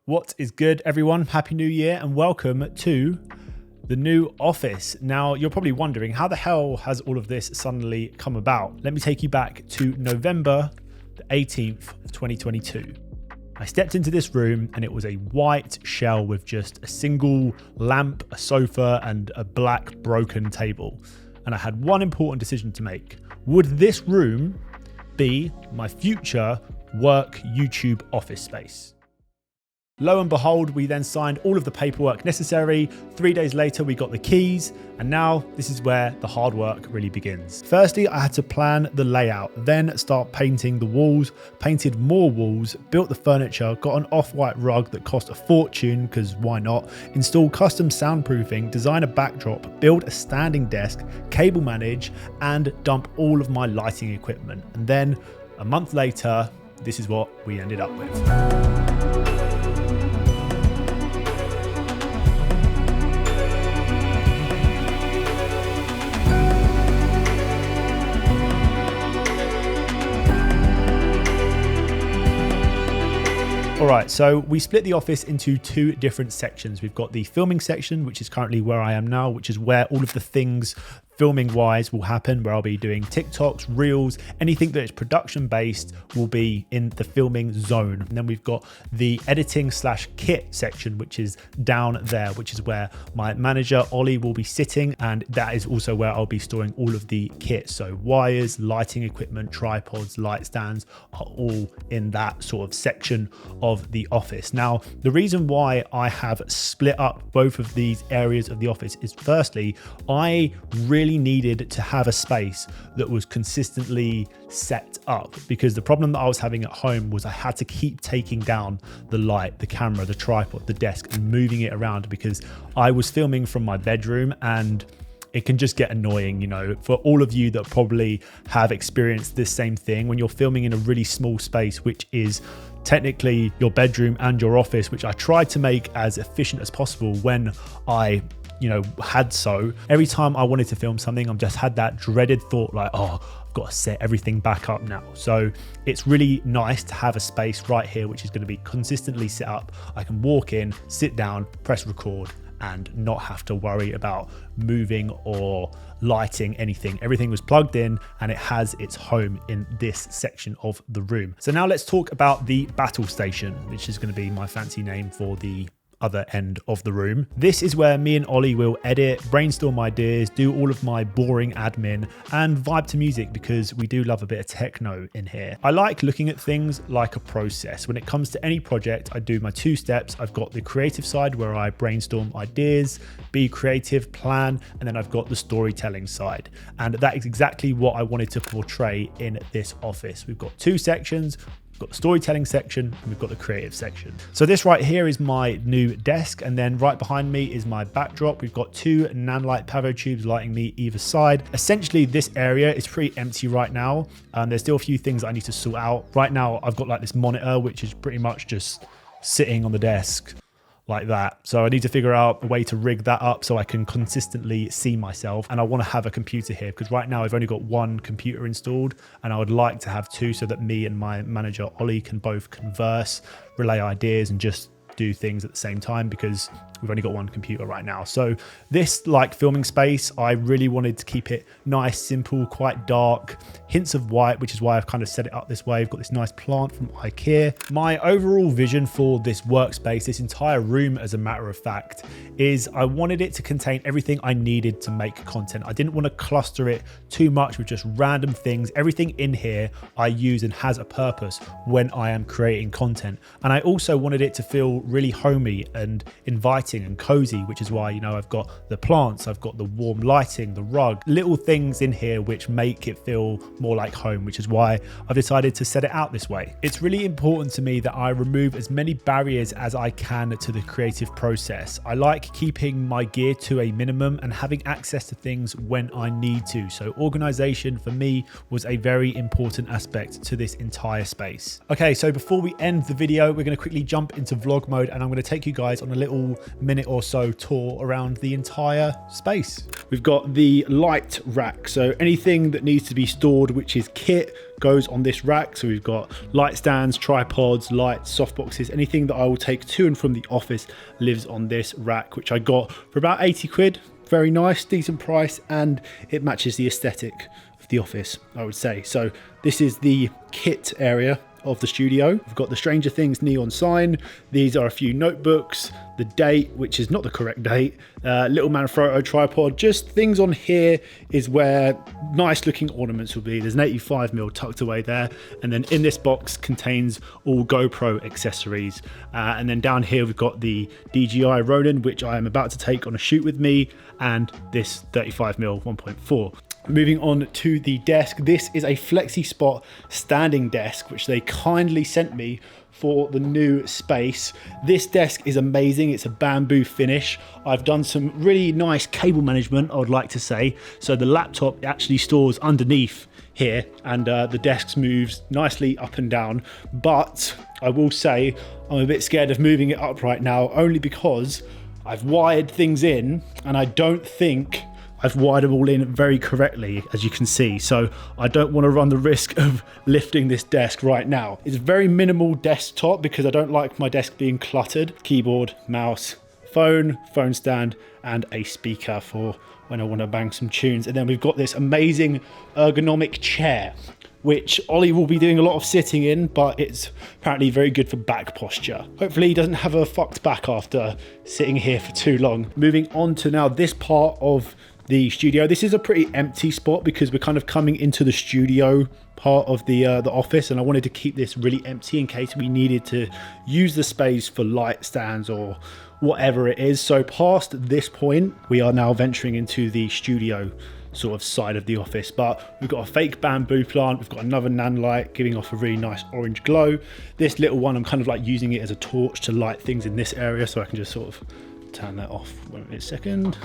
What is good, everyone? Happy New Year and welcome to the new office. Now, you're probably wondering, how the hell has all of this suddenly come about? Let me take you back to November the 18th of 2022. I stepped into this room and it was a white shell with just a single lamp, a sofa, and a black broken table. And I had one important decision to make. Would this room be my future work YouTube office space? Lo and behold, we then signed all of the paperwork necessary. 3 days later, we got the keys, and now this is where the hard work really begins. Firstly, I had to plan the layout, then start painting the walls, painted more walls, built the furniture, got an off-white rug that cost a fortune, because why not, install custom soundproofing, design a backdrop, build a standing desk, cable manage, and dump all of my lighting equipment. And then a month later, this is what we ended up with. All right, so we split the office into two different sections. We've got the filming section, which is currently where I am now, which is where all of the things filming wise will happen, where I'll be doing TikToks, Reels, anything that is production based will be in the filming zone. And then we've got the editing / kit section, which is down there, which is where my manager Ollie will be sitting. And that is also where I'll be storing all of the kit. So wires, lighting equipment, tripods, light stands are all in that sort of section of the office. Now, the reason why I have split up both of these areas of the office is firstly, I really needed to have a space that was consistently set up, because the problem that I was having at home was I had to keep taking down the light, the camera, the tripod, the desk, and moving it around, because I was filming from my bedroom and it can just get annoying, you know, for all of you that probably have experienced this same thing when you're filming in a really small space, which is technically your bedroom and your office, which I tried to make as efficient as possible when I had so. Every time I wanted to film something, I've just had that dreaded thought like, oh, I've got to set everything back up now. So it's really nice to have a space right here, which is going to be consistently set up. I can walk in, sit down, press record, and not have to worry about moving or lighting anything. Everything was plugged in and it has its home in this section of the room. So now let's talk about the battle station, which is going to be my fancy name for the other end of the room. This is where me and Ollie will edit, brainstorm ideas, do all of my boring admin, and vibe to music, because we do love a bit of techno in here. I like looking at things like a process. When it comes to any project, I do my 2 steps. I've got the creative side where I brainstorm ideas, be creative, plan, and then I've got the storytelling side. And that is exactly what I wanted to portray in this office. We've got 2 sections. We've got the storytelling section and we've got the creative section. So this right here is my new desk, and then right behind me is my backdrop. We've got 2 nanlite pavo tubes lighting me either side. Essentially, this area is pretty empty right now. There's still a few things I need to sort out. Right now, I've got like this monitor, which is pretty much just sitting on the desk like that. So I need to figure out a way to rig that up so I can consistently see myself. And I want to have a computer here, because right now I've only got 1 computer installed, and I would like to have 2 so that me and my manager Ollie can both converse, relay ideas, and just do things at the same time, because we've only got 1 computer right now. So this like filming space, I really wanted to keep it nice, simple, quite dark, hints of white, which is why I've kind of set it up this way. I've got this nice plant from IKEA. My overall vision for this workspace, this entire room as a matter of fact, is I wanted it to contain everything I needed to make content. I didn't want to cluster it too much with just random things. Everything in here I use and has a purpose when I am creating content. And I also wanted it to feel really homey and inviting and cozy, which is why, I've got the plants, I've got the warm lighting, the rug, little things in here which make it feel more like home, which is why I've decided to set it out this way. It's really important to me that I remove as many barriers as I can to the creative process. I like keeping my gear to a minimum and having access to things when I need to. So organization for me was a very important aspect to this entire space. Okay, so before we end the video, we're going to quickly jump into vlog mode, and I'm going to take you guys on a little minute or so tour around the entire space. We've got the light rack, so anything that needs to be stored, which is kit, goes on this rack. So we've got light stands, tripods, lights, softboxes, anything that I will take to and from the office lives on this rack, which I got for about 80 quid. Very nice, decent price, and it matches the aesthetic of the office, I would say. So this is the kit area of the studio. We've got the Stranger Things neon sign. These are a few notebooks, the date, which is not the correct date, little Manfrotto tripod. Just things on here is where nice looking ornaments will be. There's an 85mm tucked away there, and then in this box contains all GoPro accessories. And then down here we've got the DJI Ronin, which I am about to take on a shoot with me, and this 35mm 1.4. Moving on to the desk, this is a Flexi Spot standing desk, which they kindly sent me for the new space. This desk is amazing. It's a bamboo finish. I've done some really nice cable management, I would like to say. So the laptop actually stores underneath here, and the desk moves nicely up and down. But I will say I'm a bit scared of moving it up right now, only because I've wired things in and I don't think I've wired them all in very correctly, as you can see. So I don't want to run the risk of lifting this desk right now. It's a very minimal desktop because I don't like my desk being cluttered. Keyboard, mouse, phone stand, and a speaker for when I want to bang some tunes. And then we've got this amazing ergonomic chair, which Ollie will be doing a lot of sitting in, but it's apparently very good for back posture. Hopefully he doesn't have a fucked back after sitting here for too long. Moving on to now this part of the studio. This is a pretty empty spot because we're kind of coming into the studio part of the office, and I wanted to keep this really empty in case we needed to use the space for light stands or whatever it is. So past this point, we are now venturing into the studio sort of side of the office, but we've got a fake bamboo plant, we've got another nan light giving off a really nice orange glow. This little one, I'm kind of like using it as a torch to light things in this area, so I can just sort of turn that off. Wait a second.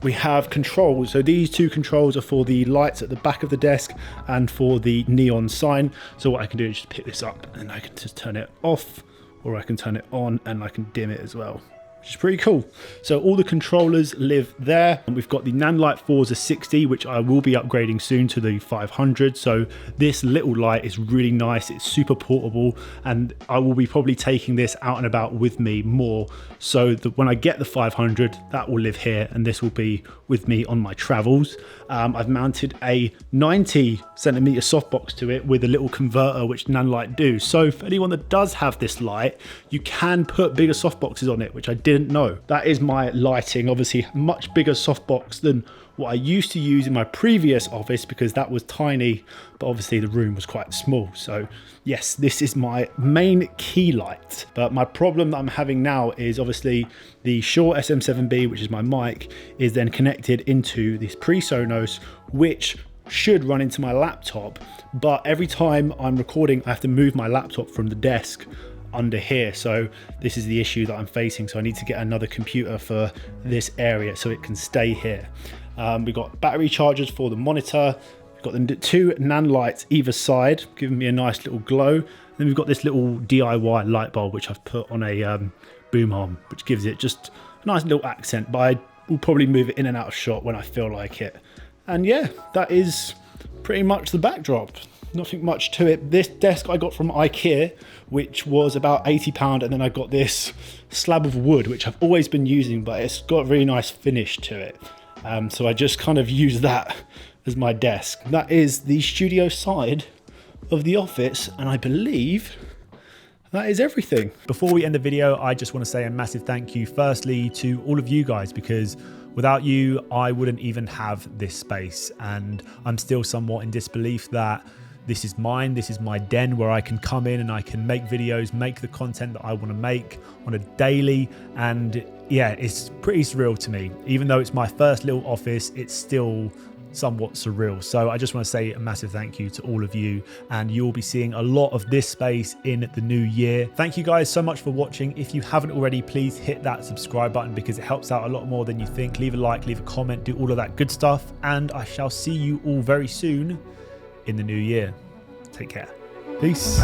We have controls. So these two controls are for the lights at the back of the desk and for the neon sign. So what I can do is just pick this up and I can just turn it off, or I can turn it on and I can dim it as well, which is pretty cool. So all the controllers live there. And we've got the Nanlite Forza 60, which I will be upgrading soon to the 500. So this little light is really nice. It's super portable, and I will be probably taking this out and about with me more, so that when I get the 500, that will live here and this will be with me on my travels. I've mounted a 90cm softbox to it with a little converter, which Nanlite do. So for anyone that does have this light, you can put bigger softboxes on it, which I didn't know. That is my lighting. Obviously much bigger softbox than what I used to use in my previous office because that was tiny, but obviously the room was quite small. So yes, this is my main key light. But my problem that I'm having now is obviously the Shure SM7B, which is my mic, is then connected into this pre-Sonos, which should run into my laptop. But every time I'm recording, I have to move my laptop from the desk under here. So this is the issue that I'm facing. So I need to get another computer for this area so it can stay here. We've got battery chargers for the monitor. We've got the two nan lights either side, giving me a nice little glow. Then we've got this little DIY light bulb, which I've put on a boom arm, which gives it just a nice little accent, but I will probably move it in and out of shot when I feel like it. And yeah, that is pretty much the backdrop. Nothing much to it. This desk I got from IKEA, which was about £80, and then I got this slab of wood, which I've always been using, but it's got a really nice finish to it. So I just kind of use that as my desk. That is the studio side of the office, and I believe that is everything. Before we end the video, I just want to say a massive thank you firstly to all of you guys, because without you, I wouldn't even have this space, and I'm still somewhat in disbelief that this is mine, this is my den where I can come in and I can make videos, make the content that I want to make on a daily. And yeah, it's pretty surreal to me. Even though it's my first little office, it's still somewhat surreal. So I just want to say a massive thank you to all of you, and you'll be seeing a lot of this space in the new year. Thank you guys so much for watching. If you haven't already, please hit that subscribe button because it helps out a lot more than you think. Leave a like, leave a comment, do all of that good stuff, and I shall see you all very soon in the new year. Take care. Peace.